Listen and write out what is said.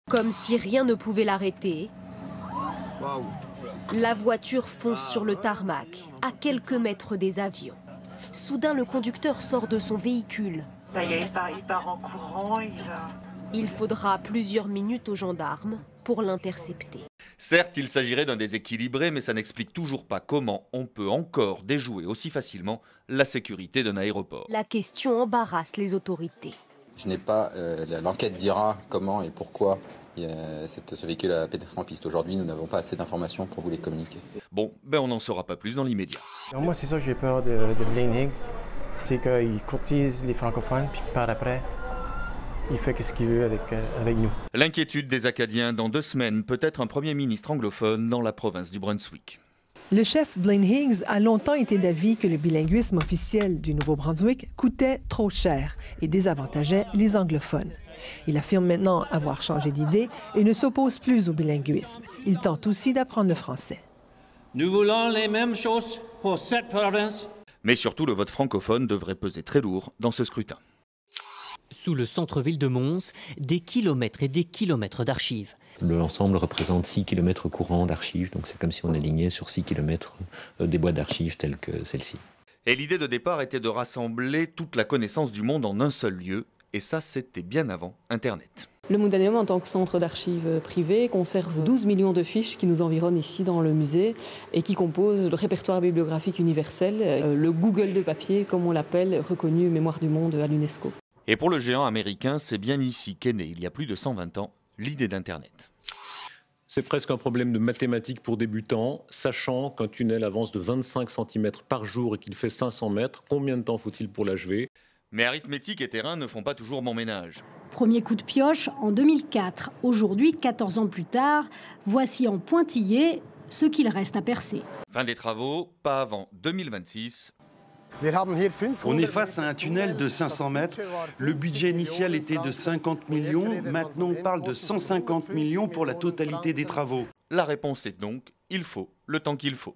Comme si rien ne pouvait l'arrêter, la voiture fonce sur le tarmac, à quelques mètres des avions. Soudain, le conducteur sort de son véhicule. Ça y est, il part en courant. Il faudra plusieurs minutes aux gendarmes pour l'intercepter. Certes, il s'agirait d'un déséquilibré, mais ça n'explique toujours pas comment on peut encore déjouer aussi facilement la sécurité d'un aéroport. La question embarrasse les autorités. Je n'ai pas, l'enquête dira comment et pourquoi ce véhicule a pénétré en piste. Aujourd'hui, nous n'avons pas assez d'informations pour vous les communiquer. Bon, on n'en saura pas plus dans l'immédiat. Moi, c'est ça que j'ai peur de Blaine Higgs, c'est qu'il courtise les francophones, puis par après, il fait ce qu'il veut avec nous. L'inquiétude des Acadiens dans 2 semaines, peut-être un premier ministre anglophone dans la province du Brunswick. Le chef Blaine Higgs a longtemps été d'avis que le bilinguisme officiel du Nouveau-Brunswick coûtait trop cher et désavantageait les anglophones. Il affirme maintenant avoir changé d'idée et ne s'oppose plus au bilinguisme. Il tente aussi d'apprendre le français. Nous voulons les mêmes choses pour cette province. Mais surtout, le vote francophone devrait peser très lourd dans ce scrutin. Sous le centre-ville de Mons, des kilomètres et des kilomètres d'archives. L'ensemble représente 6 km courants d'archives, donc c'est comme si on alignait sur 6 km des boîtes d'archives telles que celle-ci. Et l'idée de départ était de rassembler toute la connaissance du monde en un seul lieu, et ça c'était bien avant Internet. Le Moodaneum, en tant que centre d'archives privé, conserve 12 millions de fiches qui nous environnent ici dans le musée et qui composent le répertoire bibliographique universel, le Google de papier, comme on l'appelle, reconnu Mémoire du monde à l'UNESCO. Et pour le géant américain, c'est bien ici qu'est née, il y a plus de 120 ans, l'idée d'Internet. C'est presque un problème de mathématiques pour débutants, sachant qu'un tunnel avance de 25 cm par jour et qu'il fait 500 mètres, combien de temps faut-il pour l'achever ? Mais arithmétique et terrain ne font pas toujours bon ménage. Premier coup de pioche en 2004. Aujourd'hui, 14 ans plus tard, voici en pointillé ce qu'il reste à percer. Fin des travaux, pas avant 2026. On est face à un tunnel de 500 mètres. Le budget initial était de 50 millions. Maintenant, on parle de 150 millions pour la totalité des travaux. La réponse est donc, il faut le temps qu'il faut.